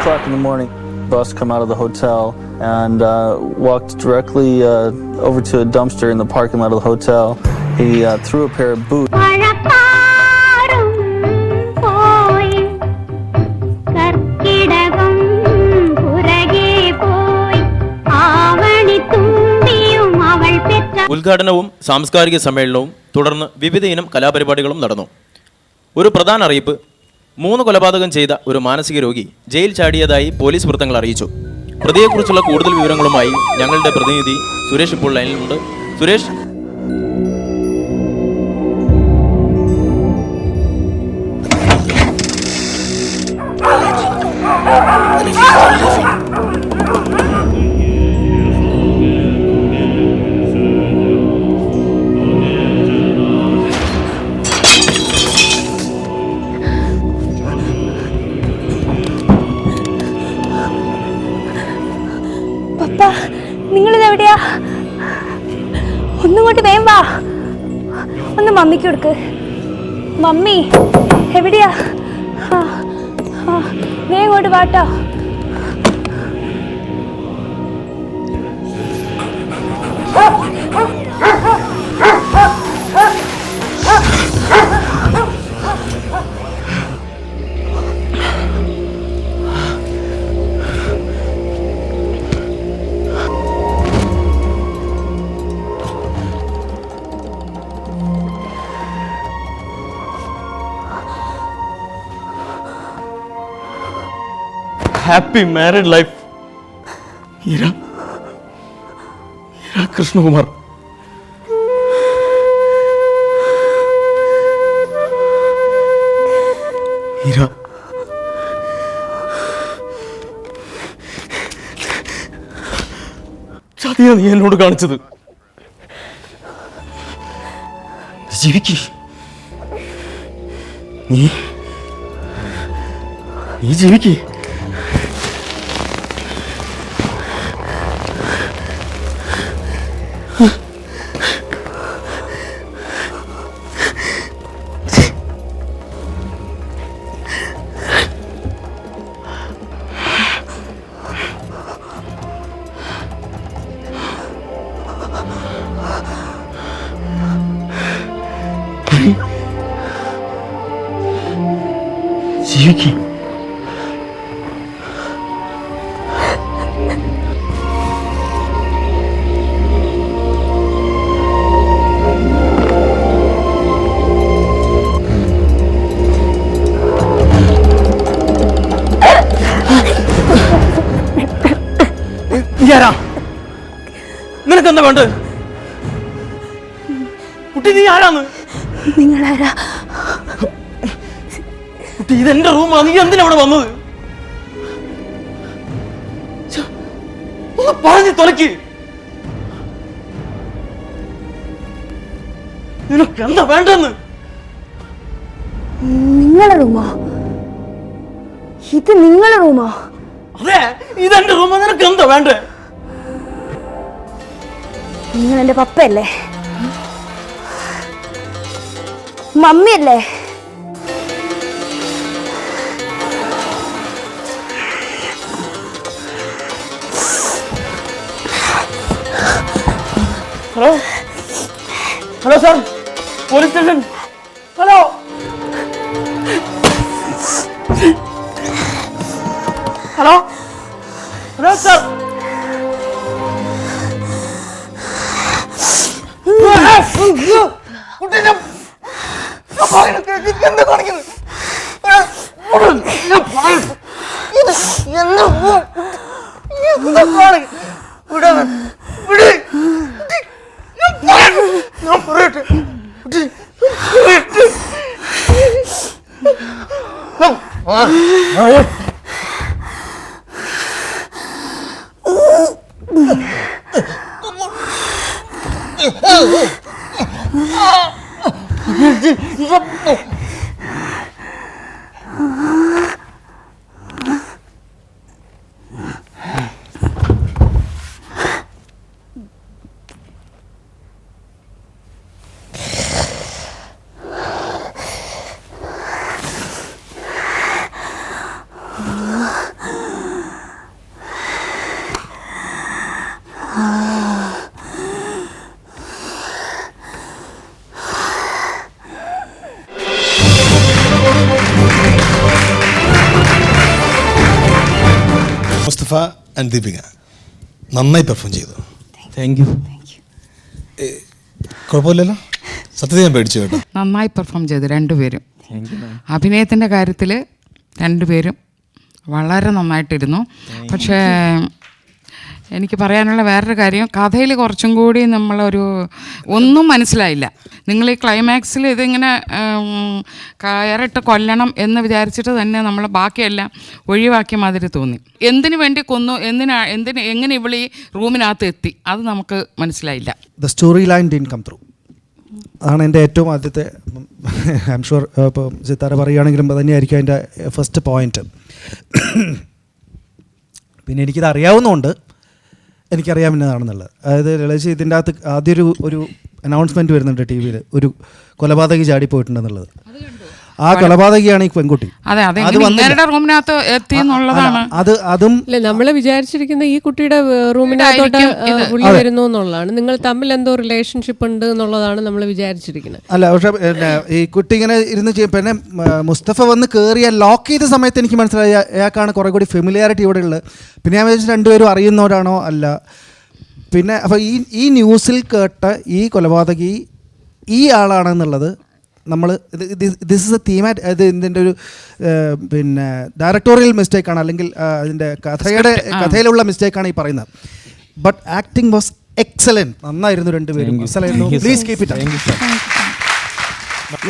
o'clock in the morning, bus come out of the hotel and walked directly over to a dumpster in the parking lot of the hotel. He threw a pair of boots. ഉദ്ഘാടനവും സാംസ്കാരിക സമ്മേളനവും തുടർന്ന് വിവിധ ഇനം കലാപരിപാടികളും നടന്നു. ഒരു പ്രധാന അറിയിപ്പ്: 3 കൊലപാതകം ചെയ്ത ഒരു മാനസിക രോഗി ജയിൽ ചാടിയതായി പോലീസ് വൃത്തങ്ങൾ അറിയിച്ചു. പ്രതിയെക്കുറിച്ചുള്ള കൂടുതൽ വിവരങ്ങളുമായി ഞങ്ങളുടെ പ്രതിനിധി സുരേഷ് ഇപ്പോൾ ലൈനിലുണ്ട്. സുരേഷ്, നിങ്ങളിതെവിടെയാ? ഒന്നുകൊണ്ട് വേം വാ. ഒന്ന് മമ്മിക്ക് കൊടുക്ക്. മമ്മി എവിടെയാ? നീ ഇങ്ങോട്ട് വാട്ടോ. Happy married life. ഇര കൃഷ്ണകുമാർ. ഇര ചതിയാ നീ എന്നോട് കാണിച്ചത്. ജീവിക്ക്. നീ ജീവിക്ക്. ജീവിക്ക്. നിനക്കെന്താ വേണ്ട? കുട്ടി നീ ആരാന്ന്? നിങ്ങളാരാ? കുട്ടി ഇതെന്റെ റൂമാണ്. നീ എന്തിനാ അവിടെ വന്നത്? ഒന്ന് പറഞ്ഞു തുറക്ക്. നിനക്ക് എന്താ വേണ്ടെന്ന്? നിങ്ങളെ റൂമോ? ഇത് നിങ്ങളെ റൂമോ? അതെ, ഇതെന്റെ റൂമാ. നിനക്ക് എന്താ വേണ്ടേ? നിങ്ങൾ എന്റെ പപ്പയല്ലേ? മമ്മിയല്ലേ? Hello hello sir, police station. Hello hello hello sir. എന്താ കാണിക്കുന്നത്? മുസ്തഫ ആൻഡ് ദീപിക നന്നായി പെർഫോം ചെയ്തു. Thank you. കുഴപ്പമില്ലല്ലോ, സത്യത്തിൽ ഞാൻ പേടിച്ചു കേട്ടോ. നന്നായി പെർഫോം ചെയ്തു രണ്ടുപേരും. അഭിനയത്തിൻ്റെ കാര്യത്തിൽ രണ്ടുപേരും വളരെ നന്നായിട്ടിരുന്നു. പക്ഷേ എനിക്ക് പറയാനുള്ള വേറൊരു കാര്യം, കഥയിൽ കുറച്ചും കൂടി നമ്മളൊരു ഒന്നും മനസ്സിലായില്ല. നിങ്ങൾ ഈ ക്ലൈമാക്സിൽ ഇതിങ്ങനെ കയറിട്ട് കൊല്ലണം എന്ന് വിചാരിച്ചിട്ട് തന്നെ നമ്മൾ ബാക്കിയെല്ലാം ഒഴിവാക്കിയ മാതിരി തോന്നി. എന്തിനു വേണ്ടി കൊന്നു, എങ്ങനെ ഇവളീ റൂമിനകത്ത് എത്തി, അത് നമുക്ക് മനസ്സിലായില്ല. The story line didn't come through. അതാണ് എൻ്റെ ഏറ്റവും ആദ്യത്തെ, ഐ എം ഷുവർ ഇപ്പോൾ സിത്താര പറയുകയാണെങ്കിലും അത് തന്നെയായിരിക്കും അതിൻ്റെ ഫസ്റ്റ് പോയിൻറ്റ്. പിന്നെ എനിക്കിത് അറിയാവുന്നതുകൊണ്ട് എനിക്കറിയാം എന്നതാണെന്നുള്ളത്. അതായത് ലളിച്ച് ഇതിൻ്റെ അകത്ത് ആദ്യം ഒരു അനൗൺസ്മെൻറ്റ് വരുന്നുണ്ട് ടി വിയിൽ, ഒരു കൊലപാതകി ചാടിപ്പോയിട്ടുണ്ടെന്നുള്ളത്. ആ കൊലപാതകിയാണ് ഈ പെൺകുട്ടി. റൂമിനകത്ത് എത്തി എന്നുള്ളതാണ്. അതും നമ്മൾ വിചാരിച്ചിരിക്കുന്ന ഈ കുട്ടിയുടെ റൂമിനകത്തോട്ട് പുള്ളി വരുന്നു എന്നുള്ളതാണ്. നിങ്ങൾ തമ്മിൽ എന്തോ റിലേഷൻഷിപ്പ് ഉണ്ട് എന്നുള്ളതാണ് നമ്മൾ വിചാരിച്ചിരിക്കുന്നത്. അല്ല, പക്ഷെ ഈ കുട്ടി ഇങ്ങനെ ഇരുന്ന് പിന്നെ മുസ്തഫ വന്ന് കയറിയ ലോക്ക് ചെയ്ത സമയത്ത് എനിക്ക് മനസ്സിലായി അയാൾക്കാണ് കുറേ കൂടി ഫെമിലിയാരിറ്റി ഇവിടെ ഉള്ളത്. പിന്നെ ഞാൻ വിചാരിച്ചു രണ്ടുപേരും അറിയുന്നവരാണോ അല്ല. പിന്നെ അപ്പോൾ ഈ ന്യൂസിൽ കേട്ട ഈ കൊലപാതകി ഈ ആളാണെന്നുള്ളത് നമ്മൾ ദിസ് ഇസ് എ തീമാറ്റ്. അത് ഇതിൻ്റെ ഒരു പിന്നെ ഡയറക്ടോറിയൽ മിസ്റ്റേക്കാണ്, അല്ലെങ്കിൽ അതിൻ്റെ കഥയിലുള്ള മിസ്റ്റേക്കാണ് ഈ പറയുന്നത്. But acting was excellent. നന്നായിരുന്നു രണ്ടുപേരും. Please keep it.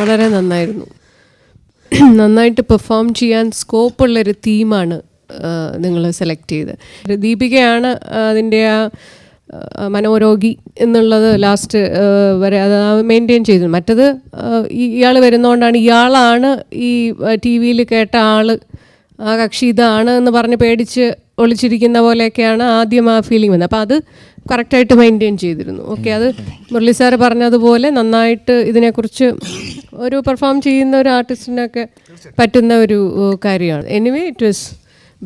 വളരെ നന്നായിരുന്നു. നന്നായിട്ട് പെർഫോം ചെയ്യാൻ സ്കോപ്പുള്ളൊരു തീമാണ് നിങ്ങൾ സെലക്ട് ചെയ്ത്. ദീപികയാണ് അതിൻ്റെ ആ മനോരോഗി എന്നുള്ളത് ലാസ്റ്റ് വരെ അത് മെയിൻറ്റെയിൻ ചെയ്തു. മറ്റത് ഇയാൾ വരുന്നതുകൊണ്ടാണ്, ഇയാളാണ് ഈ ടി വിയിൽ കേട്ട ആൾ, ആ കക്ഷി ഇതാണ് എന്ന് പറഞ്ഞ് പേടിച്ച് ഒളിച്ചിരിക്കുന്ന പോലെയൊക്കെയാണ് ആദ്യം ആ ഫീലിംഗ് വന്നത്. അപ്പോൾ അത് കറക്റ്റായിട്ട് മെയിൻറ്റെയിൻ ചെയ്തിരുന്നു. ഓക്കെ, അത് മുരളി സാറ് പറഞ്ഞതുപോലെ നന്നായിട്ട് ഇതിനെക്കുറിച്ച് ഒരു പെർഫോം ചെയ്യുന്ന ഒരു ആർട്ടിസ്റ്റിനൊക്കെ പറ്റുന്ന ഒരു കാര്യമാണ്. Anyway it was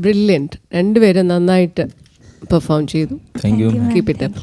brilliant. രണ്ടുപേരും നന്നായിട്ട് പെർഫോം ചെയ്തു. Thank U. Keep it up.